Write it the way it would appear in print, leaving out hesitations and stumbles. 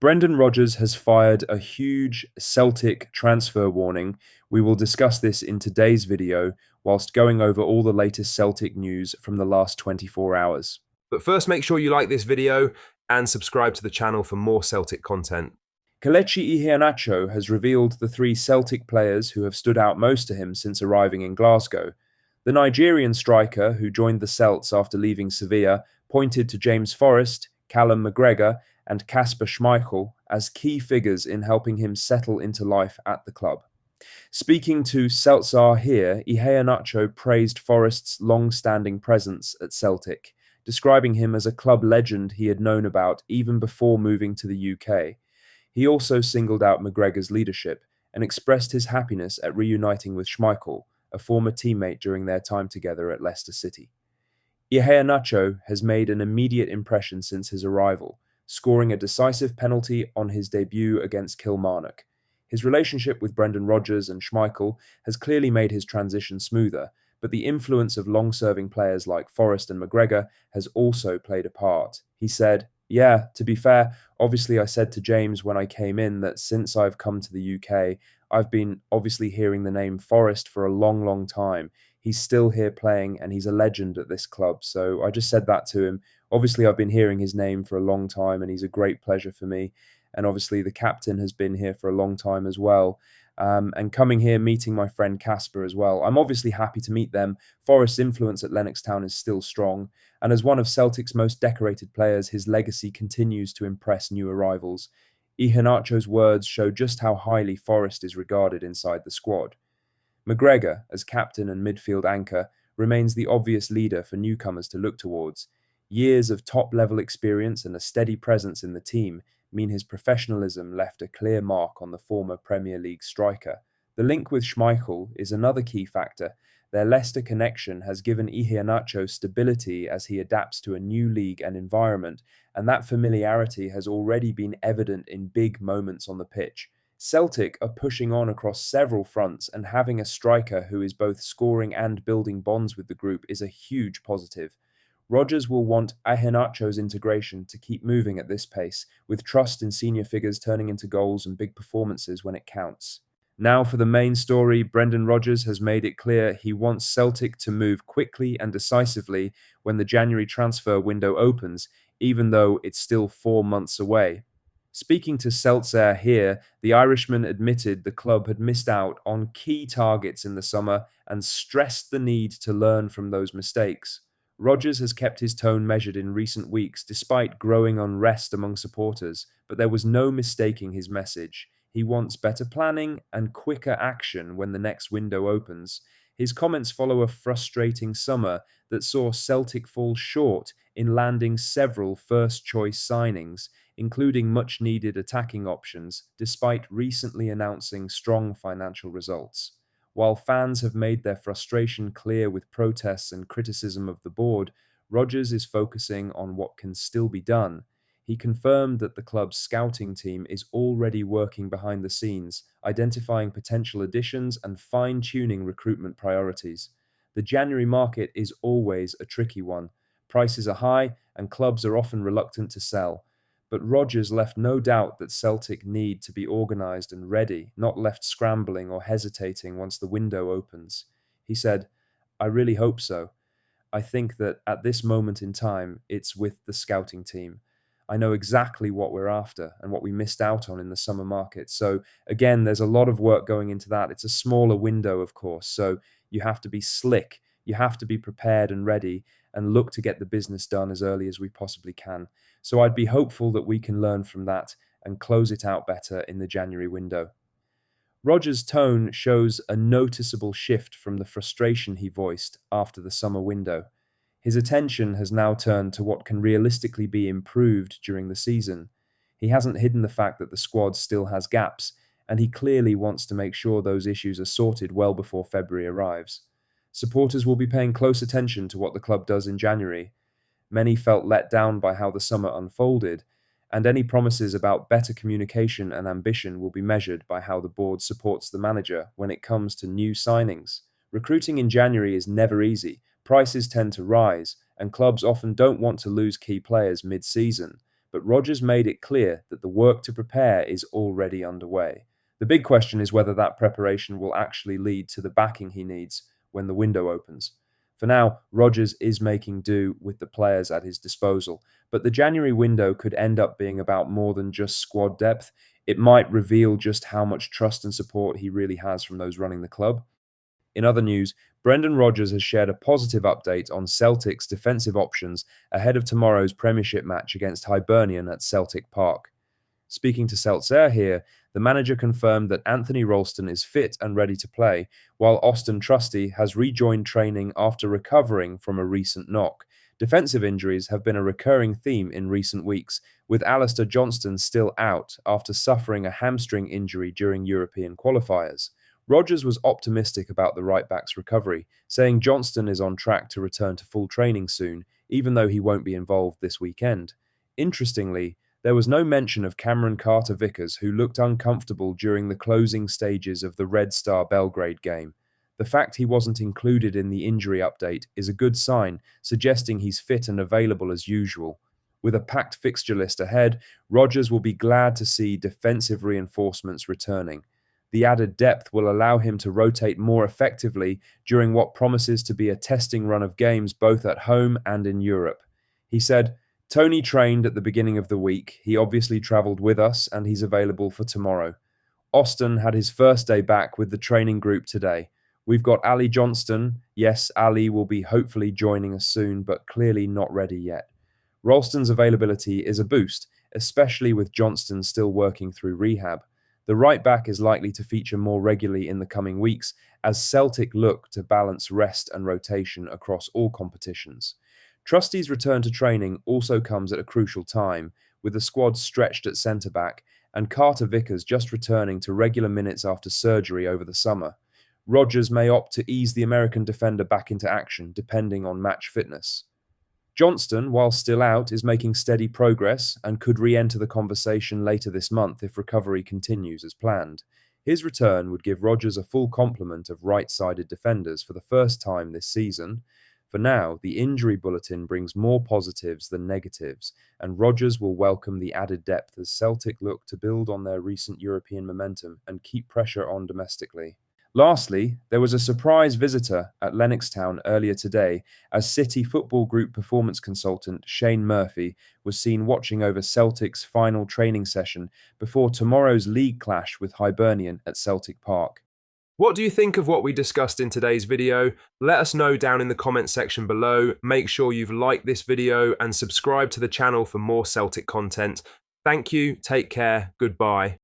Brendan Rodgers has fired a huge Celtic transfer warning. We will discuss this in today's video, whilst going over all the latest Celtic news from the last 24 hours. But first, make sure you like this video and subscribe to the channel for more Celtic content. Kelechi Iheanacho has revealed the three Celtic players who have stood out most to him since arriving in Glasgow. The Nigerian striker, who joined the Celts after leaving Sevilla, pointed to James Forrest, Callum McGregor, and Kasper Schmeichel as key figures in helping him settle into life at the club. Speaking to Celts here, Iheanacho praised Forrest's long-standing presence at Celtic, describing him as a club legend he had known about even before moving to the UK. He also singled out McGregor's leadership and expressed his happiness at reuniting with Schmeichel, a former teammate during their time together at Leicester City. Iheanacho has made an immediate impression since his arrival, scoring a decisive penalty on his debut against Kilmarnock. His relationship with Brendan Rodgers and Schmeichel has clearly made his transition smoother, but the influence of long-serving players like Forrest and McGregor has also played a part. He said, "Yeah, to be fair, obviously I said to James when I came in that since I've come to the UK, I've been obviously hearing the name Forrest for a long, long time. He's still here playing and he's a legend at this club. So I just said that to him. Obviously, I've been hearing his name for a long time and he's a great pleasure for me. And obviously, the captain has been here for a long time as well. And coming here, meeting my friend Casper as well. I'm obviously happy to meet them. Forrest's influence at Lennox Town is still strong. And as one of Celtic's most decorated players, his legacy continues to impress new arrivals. Iheanacho's words show just how highly Forrest is regarded inside the squad. McGregor, as captain and midfield anchor, remains the obvious leader for newcomers to look towards. Years of top-level experience and a steady presence in the team mean his professionalism left a clear mark on the former Premier League striker. The link with Schmeichel is another key factor. Their Leicester connection has given Iheanacho stability as he adapts to a new league and environment, and that familiarity has already been evident in big moments on the pitch. Celtic are pushing on across several fronts, and having a striker who is both scoring and building bonds with the group is a huge positive. Rodgers will want Iheanacho's integration to keep moving at this pace, with trust in senior figures turning into goals and big performances when it counts. Now for the main story, Brendan Rodgers has made it clear he wants Celtic to move quickly and decisively when the January transfer window opens, even though it's still 4 months away. Speaking to Celts here, the Irishman admitted the club had missed out on key targets in the summer and stressed the need to learn from those mistakes. Rodgers has kept his tone measured in recent weeks despite growing unrest among supporters, but there was no mistaking his message. He wants better planning and quicker action when the next window opens. His comments follow a frustrating summer that saw Celtic fall short in landing several first-choice signings, including much-needed attacking options, despite recently announcing strong financial results. While fans have made their frustration clear with protests and criticism of the board, Rodgers is focusing on what can still be done. He confirmed that the club's scouting team is already working behind the scenes, identifying potential additions and fine-tuning recruitment priorities. The January market is always a tricky one. Prices are high and clubs are often reluctant to sell. But Rodgers left no doubt that Celtic need to be organised and ready, not left scrambling or hesitating once the window opens. He said, "I really hope so. I think that at this moment in time, it's with the scouting team. I know exactly what we're after and what we missed out on in the summer market. So again, there's a lot of work going into that. It's a smaller window, of course, so you have to be slick. You have to be prepared and ready and look to get the business done as early as we possibly can. So I'd be hopeful that we can learn from that and close it out better in the January window." Rodgers' tone shows a noticeable shift from the frustration he voiced after the summer window. His attention has now turned to what can realistically be improved during the season. He hasn't hidden the fact that the squad still has gaps, and he clearly wants to make sure those issues are sorted well before February arrives. Supporters will be paying close attention to what the club does in January. Many felt let down by how the summer unfolded, and any promises about better communication and ambition will be measured by how the board supports the manager when it comes to new signings. Recruiting in January is never easy. Prices tend to rise, and clubs often don't want to lose key players mid-season. but Rodgers made it clear that the work to prepare is already underway. The big question is whether that preparation will actually lead to the backing he needs when the window opens. For now, Rodgers is making do with the players at his disposal, but the January window could end up being about more than just squad depth. It might reveal just how much trust and support he really has from those running the club. In other news, Brendan Rodgers has shared a positive update on Celtic's defensive options ahead of tomorrow's Premiership match against Hibernian at Celtic Park. Speaking to Seltzer here, the manager confirmed that Anthony Ralston is fit and ready to play, while Austin Trusty has rejoined training after recovering from a recent knock. Defensive injuries have been a recurring theme in recent weeks, with Alistair Johnston still out after suffering a hamstring injury during European qualifiers. Rodgers was optimistic about the right-back's recovery, saying Johnston is on track to return to full training soon, even though he won't be involved this weekend. Interestingly, there was no mention of Cameron Carter-Vickers, who looked uncomfortable during the closing stages of the Red Star Belgrade game. The fact he wasn't included in the injury update is a good sign, suggesting he's fit and available as usual. With a packed fixture list ahead, Rodgers will be glad to see defensive reinforcements returning. The added depth will allow him to rotate more effectively during what promises to be a testing run of games both at home and in Europe. He said, "Tony trained at the beginning of the week. He obviously travelled with us and he's available for tomorrow. Austin had his first day back with the training group today. We've got Ali Johnston. Yes, Ali will be hopefully joining us soon, but clearly not ready yet. Ralston's availability is a boost, especially with Johnston still working through rehab. The right back is likely to feature more regularly in the coming weeks as Celtic look to balance rest and rotation across all competitions. Trusty's return to training also comes at a crucial time, with the squad stretched at centre-back and Carter-Vickers just returning to regular minutes after surgery over the summer. Rodgers may opt to ease the American defender back into action, depending on match fitness. Johnston, while still out, is making steady progress and could re-enter the conversation later this month if recovery continues as planned. His return would give Rodgers a full complement of right-sided defenders for the first time this season. For now, the injury bulletin brings more positives than negatives, and Rodgers will welcome the added depth as Celtic look to build on their recent European momentum and keep pressure on domestically. Lastly, there was a surprise visitor at Lennox Town earlier today as City Football Group performance consultant Shane Murphy was seen watching over Celtic's final training session before tomorrow's league clash with Hibernian at Celtic Park. What do you think of what we discussed in today's video? Let us know down in the comments section below. Make sure you've liked this video and subscribe to the channel for more Celtic content. Thank you, take care, goodbye.